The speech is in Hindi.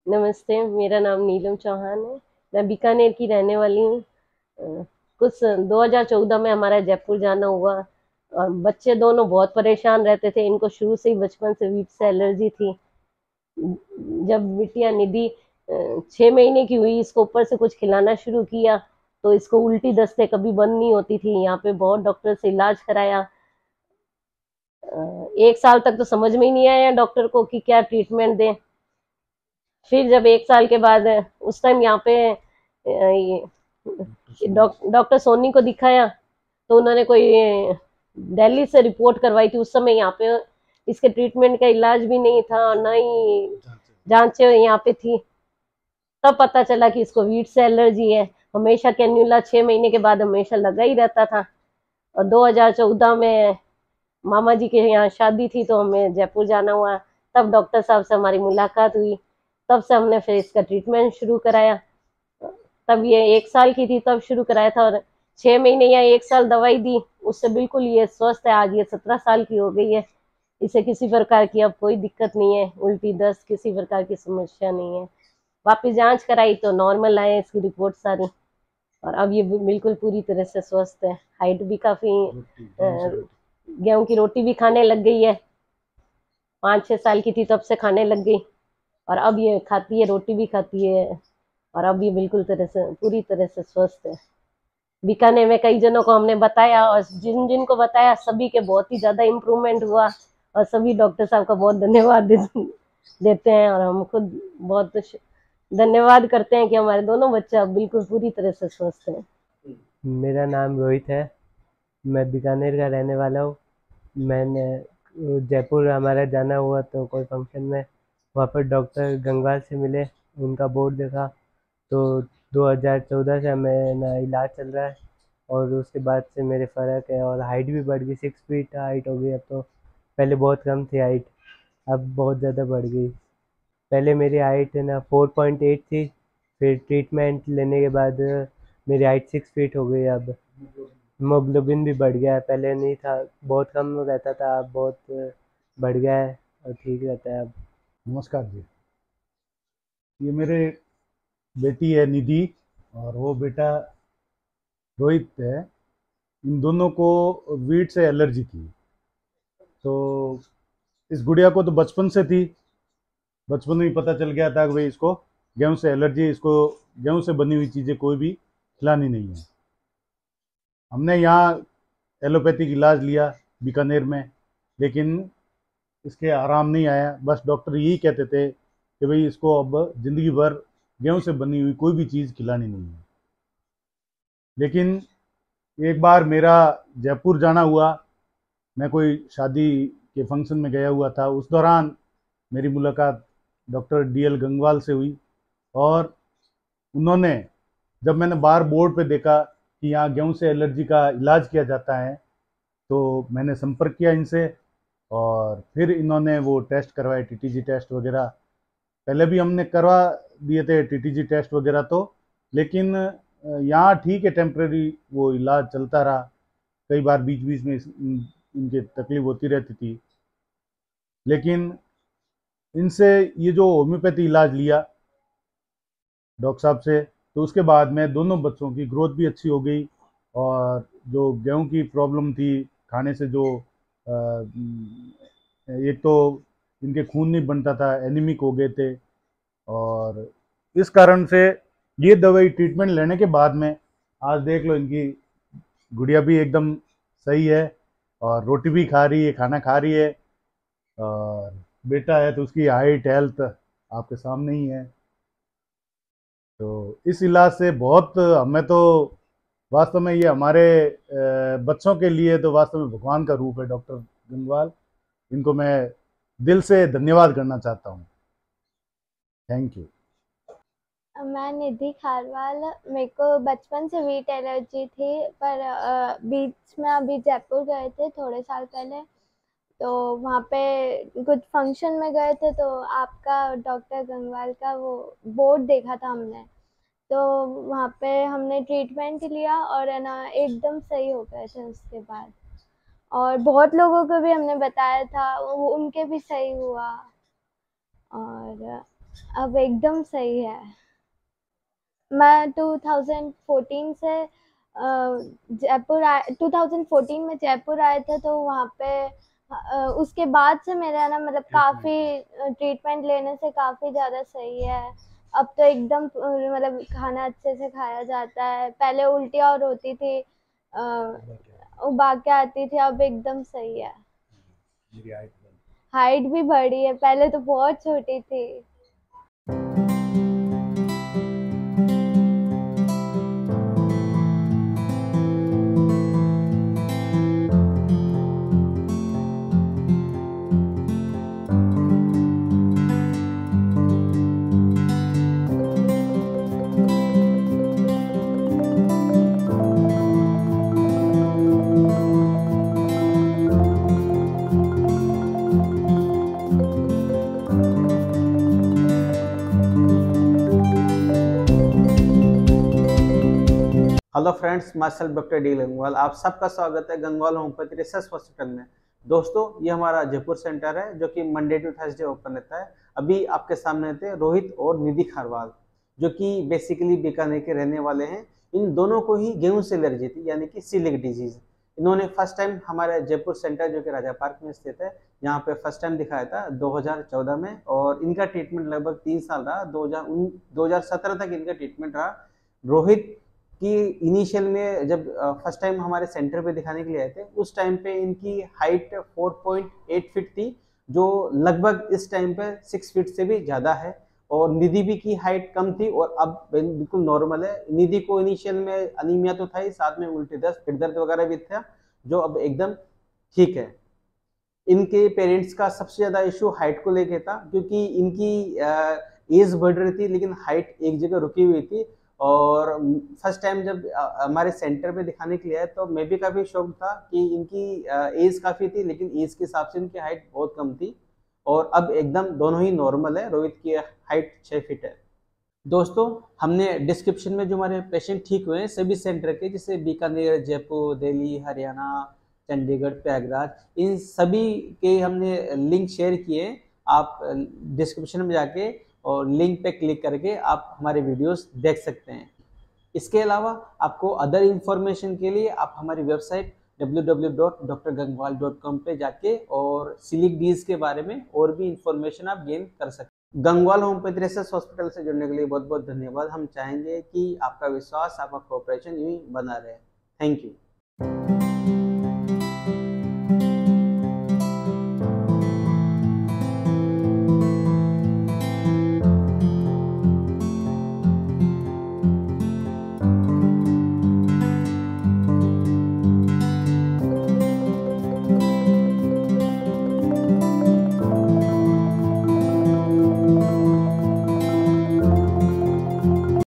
नमस्ते, मेरा नाम नीलम चौहान है। मैं बीकानेर की रहने वाली हूँ। कुछ 2014 में हमारा जयपुर जाना हुआ और बच्चे दोनों बहुत परेशान रहते थे। इनको शुरू से ही बचपन से वीट से एलर्जी थी। जब बिटिया निधि 6 महीने की हुई, इसको ऊपर से कुछ खिलाना शुरू किया तो इसको उल्टी दस्ते कभी बंद नहीं होती थी। यहाँ पे बहुत डॉक्टर से इलाज कराया। 1 साल तक तो समझ में ही नहीं आया डॉक्टर को कि क्या ट्रीटमेंट दें। फिर जब 1 साल के बाद उस टाइम यहाँ पे डॉक्टर सोनी को दिखाया तो उन्होंने कोई दिल्ली से रिपोर्ट करवाई थी। उस समय यहाँ पे इसके ट्रीटमेंट का इलाज भी नहीं था, ना ही जांचें यहाँ पे थी। तब पता चला कि इसको वीट से एलर्जी है। हमेशा कैन्यूला 6 महीने के बाद हमेशा लगा ही रहता था। और 2014 में मामा जी के यहाँ शादी थी तो हमें जयपुर जाना हुआ। तब डॉक्टर साहब से हमारी मुलाकात हुई। तब से हमने फिर इसका ट्रीटमेंट शुरू कराया। तब ये 1 साल की थी तब शुरू कराया था और 6 महीने या 1 साल दवाई दी, उससे बिल्कुल ये स्वस्थ है। आज ये 17 साल की हो गई है। इसे किसी प्रकार की अब कोई दिक्कत नहीं है, उल्टी दस्त किसी प्रकार की समस्या नहीं है। वापिस जांच कराई तो नॉर्मल आए इसकी रिपोर्ट सारी। और अब ये बिल्कुल पूरी तरह से स्वस्थ है। हाइट भी काफी, गेहूं की रोटी भी खाने लग गई है। 5-6 साल की थी तब से खाने लग गई और अब ये खाती है, रोटी भी खाती है। और अब ये बिल्कुल तरह से पूरी तरह से स्वस्थ है। बीकानेर में कई जनों को हमने बताया और जिन जिन को बताया सभी के बहुत ही ज्यादा इम्प्रूवमेंट हुआ। और सभी डॉक्टर साहब का बहुत धन्यवाद देते हैं और हम खुद बहुत धन्यवाद करते हैं कि हमारे दोनों बच्चे अब बिल्कुल पूरी तरह से स्वस्थ हैं। मेरा नाम रोहित है। मैं बीकानेर का रहने वाला हूँ। मैंने जयपुर हमारा जाना हुआ तो कोई फंक्शन में वहाँ पर डॉक्टर गंगवार से मिले, उनका बोर्ड देखा तो 2014 से मेरा इलाज चल रहा है और उसके बाद से मेरे फ़र्क है और हाइट भी बढ़ गई। 6 फीट हाइट हो गई अब तो। पहले बहुत कम थी हाइट, अब बहुत ज़्यादा बढ़ गई। पहले मेरी हाइट है ना 4.8 थी, फिर ट्रीटमेंट लेने के बाद मेरी हाइट 6 फीट हो गई। अब हीमोग्लोबिन भी बढ़ गया है, पहले नहीं था, बहुत कम रहता था, अब बहुत बढ़ गया है और ठीक रहता है अब। नमस्कार जी। ये मेरे बेटी है निधि और वो बेटा रोहित है। इन दोनों को वीट से एलर्जी थी। तो इस गुड़िया को तो बचपन से थी। बचपन में ही पता चल गया था कि भाई इसको गेहूं से एलर्जी है, इसको गेहूं से बनी हुई चीज़ें कोई भी खिलानी नहीं है। हमने यहाँ एलोपैथिक इलाज लिया बीकानेर में, लेकिन इसके आराम नहीं आया। बस डॉक्टर यही कहते थे कि भाई इसको अब ज़िंदगी भर गेहूं से बनी हुई कोई भी चीज़ खिलानी नहीं है। लेकिन एक बार मेरा जयपुर जाना हुआ। मैं कोई शादी के फंक्शन में गया हुआ था। उस दौरान मेरी मुलाकात डॉक्टर डीएल गंगवाल से हुई और उन्होंने, जब मैंने बाहर बोर्ड पे देखा कि यहाँ गेहूं से एलर्जी का इलाज किया जाता है, तो मैंने संपर्क किया इनसे और फिर इन्होंने वो टेस्ट करवाए, टीटीजी टेस्ट वगैरह। पहले भी हमने करवा दिए थे टीटीजी टेस्ट वगैरह तो, लेकिन यहाँ ठीक है, टेम्प्रेरी वो इलाज चलता रहा। कई बार बीच बीच में इनकी तकलीफ होती रहती थी, लेकिन इनसे ये जो होम्योपैथी इलाज लिया डॉक्टर साहब से, तो उसके बाद में दोनों बच्चों की ग्रोथ भी अच्छी हो गई। और जो गेहूं की प्रॉब्लम थी खाने से, जो एक तो इनके खून नहीं बनता था, एनीमिक हो गए थे। और इस कारण से ये दवाई ट्रीटमेंट लेने के बाद में आज देख लो, इनकी गुड़िया भी एकदम सही है और रोटी भी खा रही है, खाना खा रही है। और बेटा है तो उसकी हाइट हेल्थ आपके सामने ही है। तो इस इलाज से बहुत हमें तो वास्तव में, ये हमारे बच्चों के लिए तो वास्तव में भगवान का रूप है डॉक्टर गंगवाल। इनको मैं दिल से धन्यवाद करना चाहता हूँ। Thank you. मैं निधि खारवाल। मेरे को बचपन से वीट एलर्जी थी, पर बीच में अभी जयपुर गए थे थोड़े साल पहले, तो वहाँ पे कुछ फंक्शन में गए थे तो आपका डॉक्टर गंगवाल का वो बोर्ड देखा था हमने। तो वहाँ पे हमने ट्रीटमेंट लिया और है ना एकदम सही हो गए थे उसके बाद। और बहुत लोगों को भी हमने बताया था, उनके भी सही हुआ। और अब एकदम सही है। मैं 2014 से 2014 में जयपुर आए थे, तो वहाँ पे उसके बाद से मेरा ना मतलब काफ़ी ट्रीटमेंट लेने से काफ़ी ज़्यादा सही है। अब तो एकदम मतलब खाना अच्छे से खाया जाता है। पहले उल्टी और होती थी, उबा के आती थी, अब एकदम सही है। मेरी हाइट भी बढ़ी है, पहले तो बहुत छोटी थी। Hello friends, my self doctor D Gangwal. आप सबका स्वागत है गंगवाल होम्योपैथी रिसर्च हॉस्पिटल में। दोस्तों, ये हमारा जयपुर सेंटर है जो कि मंडे टू थर्सडे ओपन रहता है। अभी आपके सामने थे रोहित और निधि खारवाल, जो कि बेसिकली बीकानेर के रहने वाले हैं। इन दोनों को ही गेहूं से एलर्जी थी, यानी कि सीलिक डिजीज। इन्होंने फर्स्ट टाइम हमारे जयपुर सेंटर जो कि राजा पार्क में स्थित है, यहाँ पे फर्स्ट टाइम दिखाया था 2014 में, और इनका ट्रीटमेंट लगभग 3 साल रहा। 2017 तक इनका ट्रीटमेंट रहा। रोहित कि इनिशियल में जब फर्स्ट टाइम हमारे सेंटर पे दिखाने के लिए आए थे, उस टाइम पे इनकी हाइट 4.8 फीट थी, जो लगभग इस टाइम पे 6 फीट से भी ज़्यादा है। और निधि भी की हाइट कम थी और अब बिल्कुल नॉर्मल है। निधि को इनिशियल में अनीमिया तो था ही, साथ में उल्टी दस्त, पेट दर्द वगैरह भी था, जो अब एकदम ठीक है। इनके पेरेंट्स का सबसे ज़्यादा इशू हाइट को लेके था, क्योंकि इनकी एज बढ़ रही थी लेकिन हाइट एक जगह रुकी हुई थी। और फर्स्ट टाइम जब हमारे सेंटर में दिखाने के लिए आए, तो मैं भी काफ़ी शॉक था कि इनकी एज काफ़ी थी, लेकिन एज के हिसाब से इनकी हाइट बहुत कम थी। और अब एकदम दोनों ही नॉर्मल है। रोहित की हाइट 6 फीट है। दोस्तों, हमने डिस्क्रिप्शन में जो हमारे पेशेंट ठीक हुए हैं सभी सेंटर के, जैसे बीकानेर, जयपुर, दिल्ली, हरियाणा, चंडीगढ़, प्रयागराज, इन सभी के हमने लिंक शेयर किए। आप डिस्क्रिप्शन में जाके और लिंक पे क्लिक करके आप हमारे वीडियोस देख सकते हैं। इसके अलावा आपको अदर इंफॉर्मेशन के लिए आप हमारी वेबसाइट www.drgangwal.com पे जाके और सिलिक डिजीज के बारे में और भी इंफॉर्मेशन आप गेन कर सकते हैं। गंगवाल होम्योपैथी रिसर्च हॉस्पिटल से जुड़ने के लिए बहुत बहुत धन्यवाद। हम चाहेंगे कि आपका विश्वास, आपका कोऑपरेशन यूं ही बना रहे। Thank you.